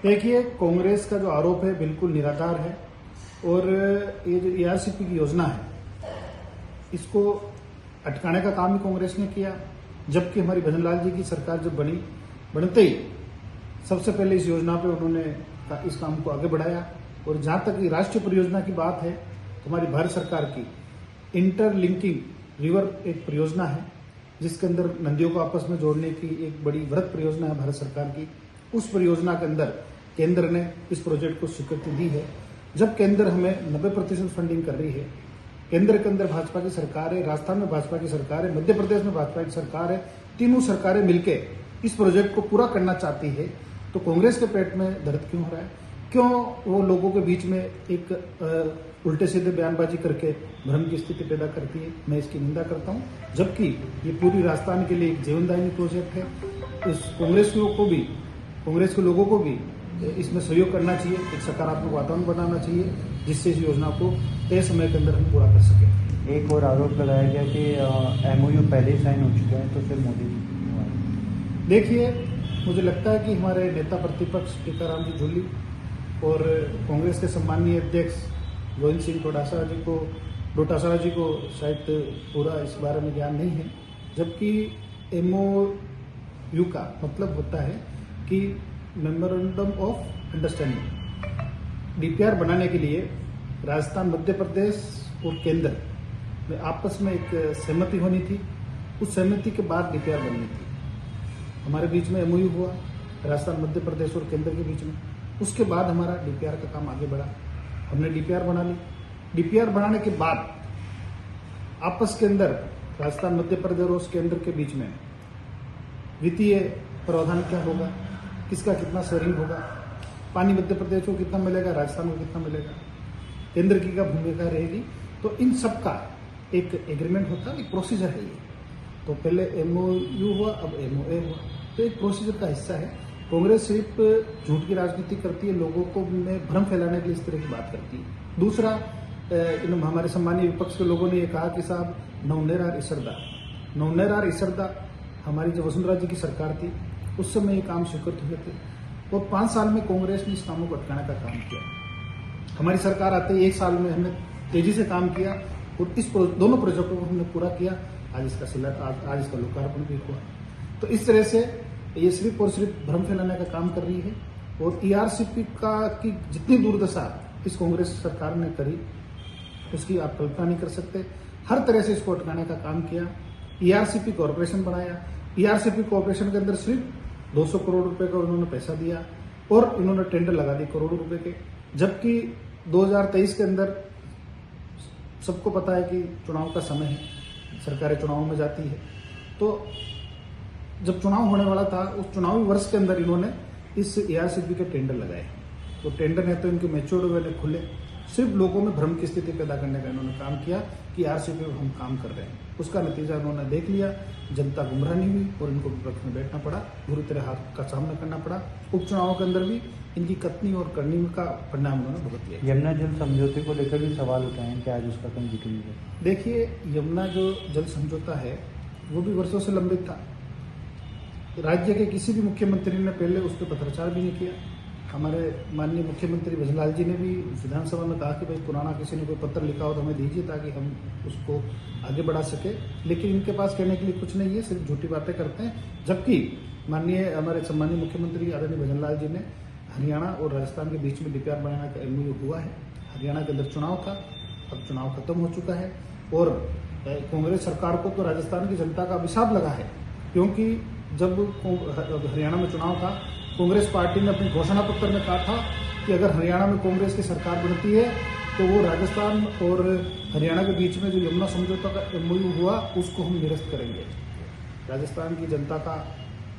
देखिए, कांग्रेस का जो आरोप है बिल्कुल निराधार है और ये जो एआरसीपी की योजना है इसको अटकाने का काम ही कांग्रेस ने किया। जबकि हमारी भजनलाल जी की सरकार जब बनते ही सबसे पहले इस योजना पे उन्होंने इस काम को आगे बढ़ाया। और जहां तक राष्ट्रीय परियोजना की बात है तो हमारी भारत सरकार की इंटरलिंकिंग रिवर एक परियोजना है जिसके अंदर नदियों को आपस में जोड़ने की एक बड़ी वृहत परियोजना है भारत सरकार की। उस परियोजना के अंदर केंद्र ने इस प्रोजेक्ट को स्वीकृति दी है। जब केंद्र हमें 90% फंडिंग कर रही है, केंद्र के अंदर भाजपा की सरकार है, राजस्थान में भाजपा की सरकार है, मध्य प्रदेश में भाजपा की सरकार है, तीनों सरकारें मिलकर इस प्रोजेक्ट को पूरा करना चाहती है, तो कांग्रेस के पेट में दर्द क्यों हो रहा है? क्यों वो लोगों के बीच में एक उल्टे सीधे बयानबाजी करके भ्रम की स्थिति पैदा करती है? मैं इसकी निंदा करता हूं। जबकि ये पूरी राजस्थान के लिए एक जीवनदायिनी प्रोजेक्ट है। इस कांग्रेस के लोगों को भी इसमें सहयोग करना चाहिए, एक सकारात्मक वातावरण बनाना चाहिए जिससे इस योजना को तय समय के अंदर हम पूरा कर सकें। एक और आरोप लगाया गया कि एमओयू पहले ही साइन हो चुका है, तो फिर मोदी जी। देखिए, मुझे लगता है कि हमारे नेता प्रतिपक्ष टीकाराम जी जूली और कांग्रेस के सम्मानीय अध्यक्ष गोविंद सिंह डोटासरा जी को शायद पूरा इस बारे में ज्ञान नहीं है। जबकि एमओयू का मतलब होता है कि मेमोरेंडम ऑफ अंडरस्टैंडिंग। डीपीआर बनाने के लिए राजस्थान, मध्य प्रदेश और केंद्र में आपस में एक सहमति होनी थी। उस सहमति के बाद डीपीआर बननी थी। हमारे बीच में एमओयू हुआ, राजस्थान, मध्य प्रदेश और केंद्र के बीच में। उसके बाद हमारा डीपीआर का काम आगे बढ़ा। हमने डीपीआर बना ली। डीपीआर बनाने के बाद आपस के अंदर राजस्थान, मध्य प्रदेश और केंद्र के बीच में वित्तीय प्रावधान क्या होगा, किसका कितना शेयरिंग होगा, पानी मध्य प्रदेश को कितना मिलेगा, राजस्थान को कितना मिलेगा, केंद्र की क्या भूमिका रहेगी, तो इन सब का एक एग्रीमेंट होता है, एक प्रोसीजर है ये। तो पहले एमओयू हुआ, अब एमओए हुआ, तो एक प्रोसीजर का हिस्सा है। कांग्रेस सिर्फ झूठ की राजनीति करती है, लोगों को में भ्रम फैलाने के लिए इस तरह की बात करती है। दूसरा, हमारे सम्मानीय विपक्ष के लोगों ने ये कहा कि साहब नवनेरार इसरदा हमारी जो वसुंधरा जी की सरकार थी उस समय ये काम स्वीकृत हुए थे और 5 साल में कांग्रेस ने इस कामों को अटकाने का काम किया। हमारी सरकार आते ही 1 साल में हमने तेजी से काम किया और इस दोनों प्रोजेक्टों को हमने पूरा किया। आज इसका लोकार्पण भी हुआ। तो इस तरह से ये सिर्फ और सिर्फ भ्रम फैलाने का काम कर रही है। और ईआरसीपी की जितनी दुर्दशा इस कांग्रेस सरकार ने करी उसकी आप कल्पना नहीं कर सकते। हर तरह से इसको अटकाने का काम किया। ईआरसीपी कॉर्पोरेशन बनाया। ईआरसीपी कॉर्पोरेशन के अंदर सिर्फ 200 करोड़ रुपए का उन्होंने पैसा दिया और इन्होंने टेंडर लगा दिए करोड़ों रुपए के। जबकि 2023 के अंदर सबको पता है कि चुनाव का समय है, सरकारें चुनाव में जाती है। तो जब चुनाव होने वाला था उस चुनावी वर्ष के अंदर इन्होंने इस एआरसीपी के टेंडर लगाए। तो टेंडर है तो इनके मैच्योर्ड हुए ने खुले, सिर्फ लोगों में भ्रम की स्थिति पैदा करने का इन्होंने काम किया कि आरसीपी में हम काम कर रहे हैं। उसका नतीजा उन्होंने देख लिया। जनता गुमराह नहीं हुई और इनको विपक्ष में बैठना पड़ा, बुरी तरह हाथ का सामना करना पड़ा। उपचुनाव के अंदर भी इनकी कथनी और करनी का परिणाम उन्होंने भुगत लिया। यमुना जल समझौते को लेकर भी सवाल उठाए हैं कि आज उसका कहीं जिक्र नहीं है। देखिए, यमुना जो जल समझौता है वो भी वर्षों से लंबित था। राज्य के किसी भी मुख्यमंत्री ने पहले उस पर पत्राचार भी नहीं किया। हमारे माननीय मुख्यमंत्री भजनलाल जी ने भी विधानसभा में कहा कि भाई पुराना किसी ने कोई पत्र लिखा हो तो हमें दीजिए ताकि हम उसको आगे बढ़ा सके। लेकिन इनके पास कहने के लिए कुछ नहीं है, सिर्फ झूठी बातें करते हैं। जबकि हमारे सम्मानीय मुख्यमंत्री आदरणीय भजनलाल जी ने हरियाणा और राजस्थान के बीच में डीपीआर बनाने का एमओयू हुआ है। हरियाणा के अंदर चुनाव था, अब चुनाव खत्म हो चुका है और कांग्रेस सरकार को तो राजस्थान की जनता का अभिशाप लगा है। क्योंकि जब हरियाणा में चुनाव था, कांग्रेस पार्टी ने अपने घोषणा पत्र में कहा था कि अगर हरियाणा में कांग्रेस की सरकार बनती है तो वो राजस्थान और हरियाणा के बीच में जो यमुना समझौता का एमओयू हुआ उसको हम निरस्त करेंगे। राजस्थान की जनता का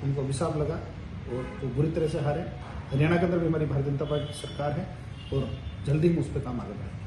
उनको अभिशाप लगा और वो बुरी तरह से हारे। हरियाणा के अंदर भी हमारी भारतीय जनता पार्टी की सरकार है और जल्दी हम उस पर काम आगे बढ़ाएंगे।